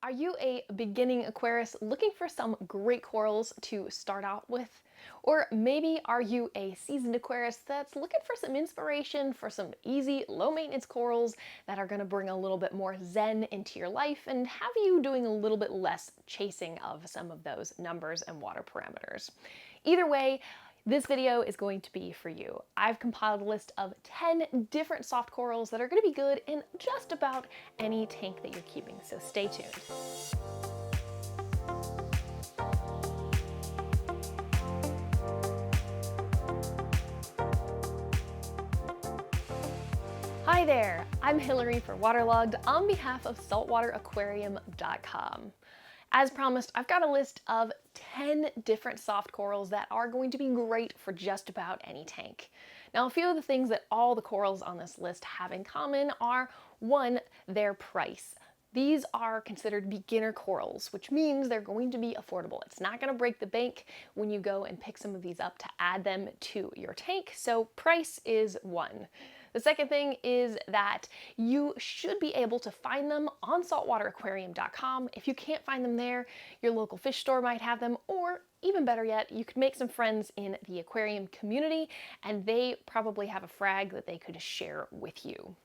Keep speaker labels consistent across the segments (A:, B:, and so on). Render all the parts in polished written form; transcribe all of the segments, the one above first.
A: Are you a beginning aquarist looking for some great corals to start out with? Or maybe are you a seasoned aquarist that's looking for some inspiration for some easy, low maintenance corals that are going to bring a little bit more zen into your life and have you doing a little bit less chasing of some of those numbers and water parameters? Either way, this video is going to be for you. I've compiled a list of 10 different soft corals that are going to be good in just about any tank that you're keeping, so stay tuned. Hi there, I'm Hilary for Waterlogged on behalf of SaltwaterAquarium.com. As promised, I've got a list of 10 different soft corals that are going to be great for just about any tank. Now, a few of the things that all the corals on this list have in common are, one, their price. These are considered beginner corals, which means they're going to be affordable. It's not going to break the bank when you go and pick some of these up to add them to your tank, so price is one. The second thing is that you should be able to find them on SaltwaterAquarium.com. If you can't find them there, your local fish store might have them, or even better yet, you could make some friends in the aquarium community and they probably have a frag that they could share with you.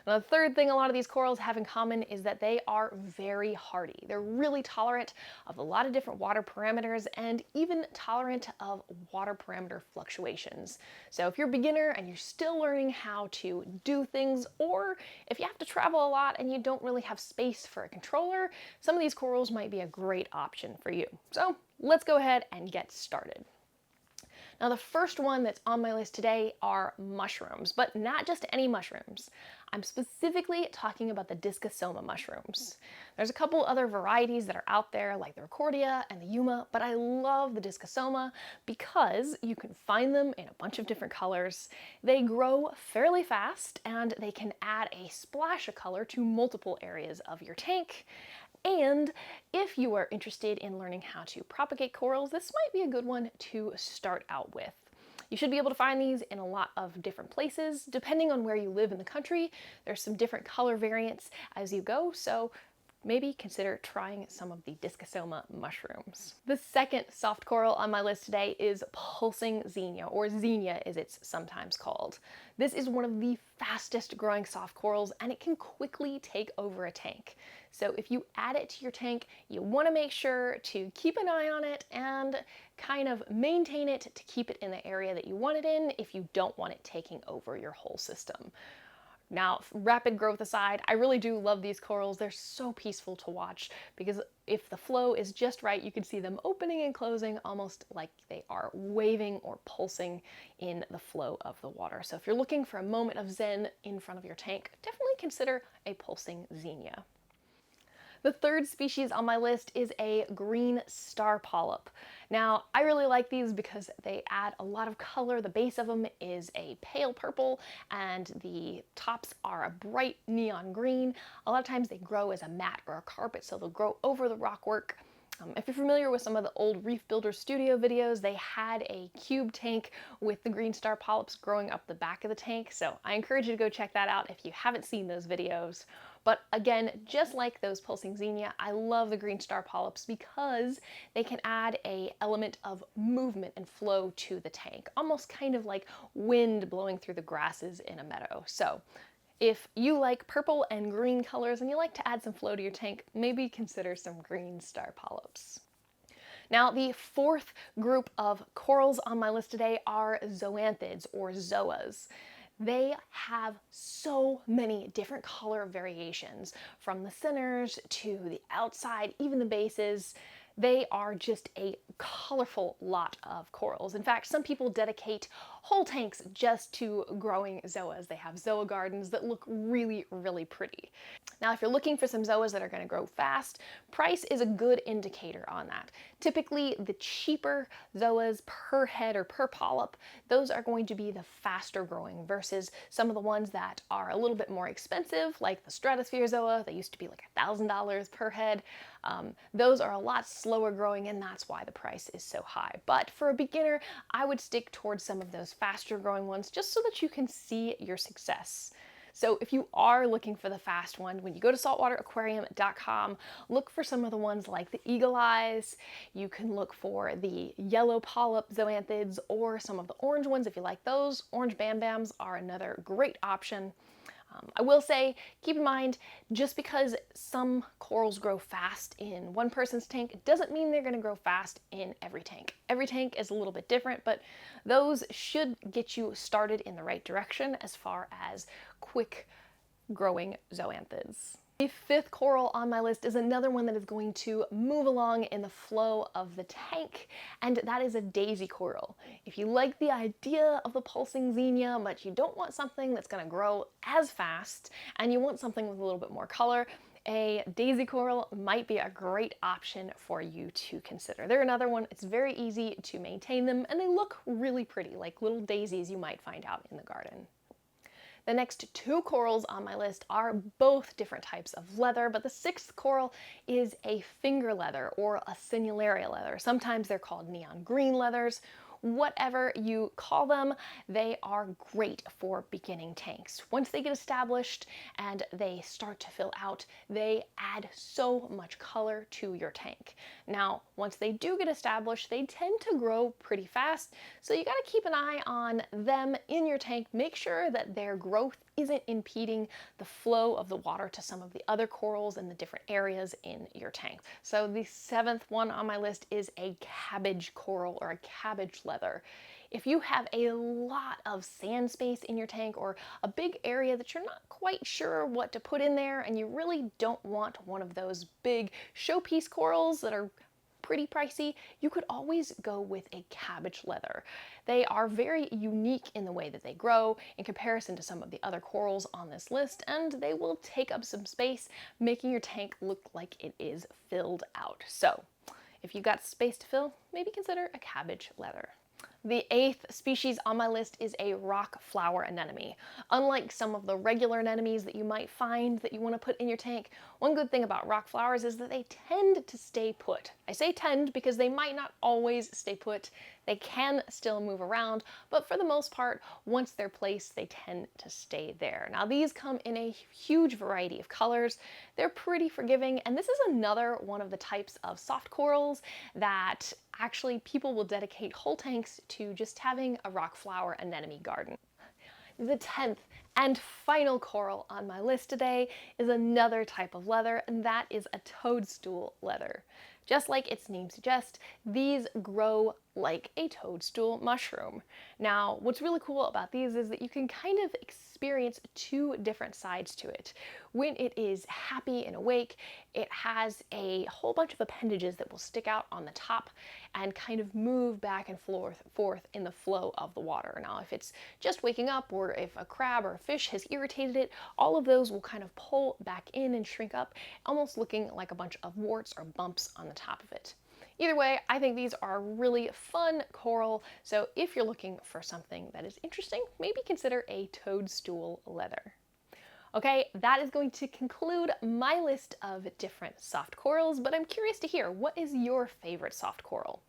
A: Now, the third thing a lot of these corals have in common is that they are very hardy. They're really tolerant of a lot of different water parameters and even tolerant of water parameter fluctuations. So if you're a beginner and you're still learning how to do things, or if you have to travel a lot and you don't really have space for a controller, some of these corals might be a great option for you. So let's go ahead and get started. Now, the first one that's on my list today are mushrooms, but not just any mushrooms. I'm specifically talking about the Discosoma mushrooms. There's a couple other varieties that are out there like the Recordia and the Yuma, but I love the Discosoma because you can find them in a bunch of different colors. They grow fairly fast and they can add a splash of color to multiple areas of your tank. And if you are interested in learning how to propagate corals, this might be a good one to start out with. You should be able to find these in a lot of different places. Depending on where you live in the country, there's some different color variants as you go, so maybe consider trying some of the Discosoma mushrooms. The second soft coral on my list today is pulsing Zenia, or Zenia as it's sometimes called. This is one of the fastest growing soft corals and it can quickly take over a tank. So if you add it to your tank, you want to make sure to keep an eye on it and kind of maintain it to keep it in the area that you want it in if you don't want it taking over your whole system. Now, rapid growth aside, I really do love these corals. They're so peaceful to watch because if the flow is just right, you can see them opening and closing almost like they are waving or pulsing in the flow of the water. So if you're looking for a moment of zen in front of your tank, definitely consider a pulsing Zenia. The third species on my list is a green star polyp. Now, I really like these because they add a lot of color. The base of them is a pale purple and the tops are a bright neon green. A lot of times they grow as a mat or a carpet, so they'll grow over the rockwork. If you're familiar with some of the old Reef Builder Studio videos, they had a cube tank with the green star polyps growing up the back of the tank, so I encourage you to go check that out if you haven't seen those videos. But again, just like those pulsing Zenia, I love the green star polyps because they can add an element of movement and flow to the tank, almost kind of like wind blowing through the grasses in a meadow. So if you like purple and green colors and you like to add some flow to your tank, maybe consider some green star polyps. Now, the fourth group of corals on my list today are zoanthids or zoas. They have so many different color variations, from the centers to the outside, even the bases. They are just a colorful lot of corals. In fact, some people dedicate whole tanks just to growing zoas. They have zoa gardens that look really, really pretty. Now, if you're looking for some zoas that are going to grow fast, price is a good indicator on that. Typically, the cheaper zoas per head or per polyp, those are going to be the faster growing versus some of the ones that are a little bit more expensive, like the Stratosphere zoa. They used to be like $1,000 per head. Those are a lot slower growing and that's why the price is so high. But for a beginner, I would stick towards some of those faster growing ones just so that you can see your success. So if you are looking for the fast one, when you go to SaltwaterAquarium.com, look for some of the ones like the eagle eyes. You can look for the yellow polyp zoanthids or some of the orange ones if you like those. Orange bam bams are another great option. I will say, keep in mind, just because some corals grow fast in one person's tank doesn't mean they're going to grow fast in every tank. Every tank is a little bit different, but those should get you started in the right direction as far as quick growing zoanthids. The fifth coral on my list is another one that is going to move along in the flow of the tank, and that is a daisy coral. If you like the idea of the pulsing Zenia, but you don't want something that's going to grow as fast, and you want something with a little bit more color, a daisy coral might be a great option for you to consider. They're another one, it's very easy to maintain them, and they look really pretty, like little daisies you might find out in the garden. The next two corals on my list are both different types of leather, but the sixth coral is a finger leather or a signularia leather. Sometimes they're called neon green leathers. Whatever you call them, they are great for beginning tanks. Once they get established and they start to fill out, they add so much color to your tank. Now, once they do get established, they tend to grow pretty fast, so you gotta keep an eye on them in your tank. Make sure that their growth isn't impeding the flow of the water to some of the other corals in the different areas in your tank. So the seventh one on my list is a cabbage coral or a cabbage leather. If you have a lot of sand space in your tank or a big area that you're not quite sure what to put in there and you really don't want one of those big showpiece corals that are pretty pricey, you could always go with a cabbage leather. They are very unique in the way that they grow in comparison to some of the other corals on this list, and they will take up some space, making your tank look like it is filled out. So if you've got space to fill, maybe consider a cabbage leather. The eighth species on my list is a rock flower anemone. Unlike some of the regular anemones that you might find that you want to put in your tank, one good thing about rock flowers is that they tend to stay put. I say tend because they might not always stay put. They can still move around, but for the most part, once they're placed, they tend to stay there. Now, these come in a huge variety of colors. They're pretty forgiving, and this is another one of the types of soft corals that actually people will dedicate whole tanks to just having a rock flower anemone garden. The 10th and final coral on my list today is another type of leather, and that is a toadstool leather. Just like its name suggests, these grow like a toadstool mushroom. Now, what's really cool about these is that you can kind of experience two different sides to it. When it is happy and awake, it has a whole bunch of appendages that will stick out on the top and kind of move back and forth in the flow of the water. Now, if it's just waking up or if a crab or a fish has irritated it, all of those will kind of pull back in and shrink up, almost looking like a bunch of warts or bumps on the top of it. Either way, I think these are really fun coral, so if you're looking for something that is interesting, maybe consider a toadstool leather. Okay, that is going to conclude my list of different soft corals, but I'm curious to hear, what is your favorite soft coral?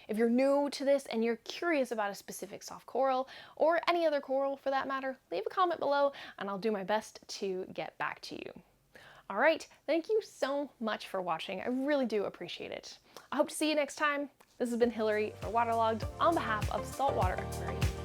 A: If you're new to this and you're curious about a specific soft coral, or any other coral for that matter, leave a comment below and I'll do my best to get back to you. All right, thank you so much for watching. I really do appreciate it. I hope to see you next time. This has been Hilary for Waterlogged on behalf of Saltwater Aquarium.